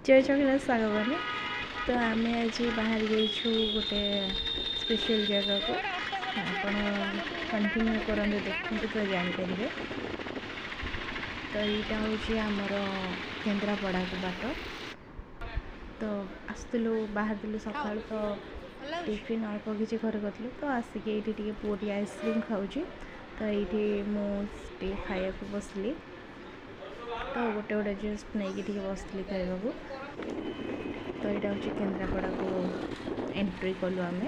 जय जगन्नाथ सागवानी। तो आम आज बाहर जाइछू गोटे स्पेशल जगह को आप कंटिन्यू करते देखते तो जापर। तो यहाँ हूँ आमर केन्द्रापड़ा को बाट। तो आसलु बाहर सका तो टिफिन अल्प किसी घर करूँ तो आसिक ये पुरी आइसक्रीम खाऊँ। तो ये मुझे खाया बसली तो गोटे गोटे जस्ट नहीं बसली खावा। तो यहाँ हूँ केन्द्रापड़ा को एंट्री कलु आम।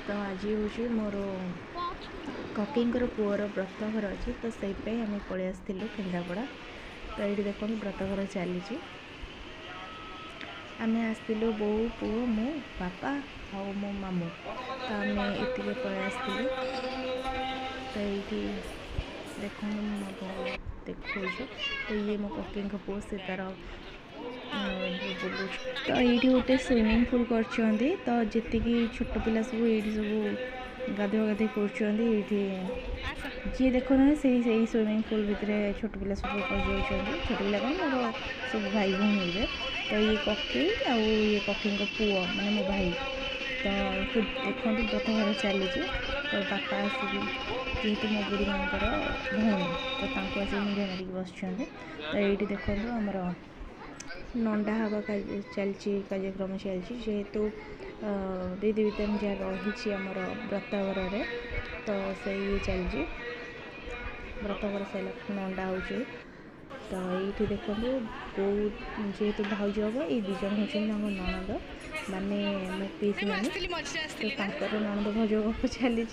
तो आज हूँ मोर ककींर पुअर व्रतघर अच्छी तो से आम पलि आसलु केन्द्रापड़ा। तो ये देखो व्रतघर चली आम आसलु बो पुओ मो बापा और मो मामू। तो आम ये पलि आसलु। तो ये देख देखो तो ये मो ककी पुओ से तार तो ये गोटे स्विमिंग पूल कर तो जी छोट पिला सब ये सब गाधुआ गाधे कर जी देखो ना से स्विमिंग पूल भितर छोट पिला सब पहुँच छोट पिला कौन मोर सब भाई भौणी हे। तो ये ककी ये ककी पुओ माने मो भाई। तो देखो व्रतघर चली तो बापा आसिक जेहेतु मो बुढ़ी माँ भौणी तो आस मुंडिया मारिक बस। तो ये देखो आमर नंडा हवा चलती कार्यक्रम चलती जेहेतु दीदी भितर जहाँ रही आमर व्रतघर तो से ये चलती व्रतघर से नंडा हो। तो ये देखो बहुत जेहेतु भाज हम ये दीज हूँ ननद माने मो पीस माने तो ननद भज गप चली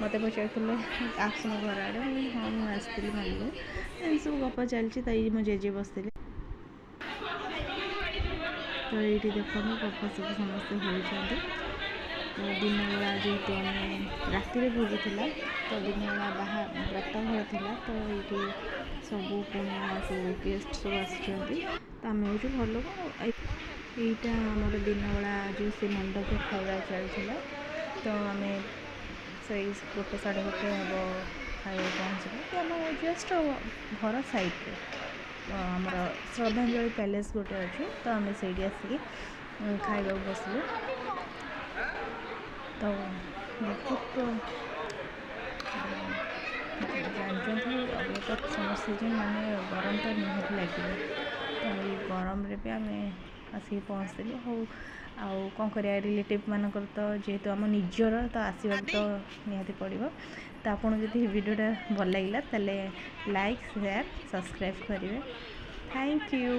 मत पचार आसन घर आड़े हाँ मुझे आसती मानक सब गप चलती। तो ये मो जेजे बसते तो ये देखो गप सब समस्ते होती। तो दिन बेला जेहेतु आम राति भोजी तो दिन बेला बाहर व्रतघर था तो ये सब पुणिया सब गेस्ट सब आम हूँ भल यहाँ आमर दिन बेला जो से मंडप खावा चलता। तो आम से गोटे साढ़े गोटे हम खाया पहुँचल तो आम जस्ट घर साइड आमर श्रद्धांजलि पैलेस गोटे अच्छे तो आम से आसिक खाइबा बसलु। तो बहुत जानते अभी तो समस्या माने गरम तो निहत लगे। तो ये गरम भी आम आसिक पहुँचल हो आउ कौन कर रिलेटिव मानकर तो जेहेतु आम निजर तो आसवा तो निहाती पड़ो। तो आपको जब वीडियोटा भल लगे तेल लाइक शेयर सब्सक्राइब करेंगे। Thank you.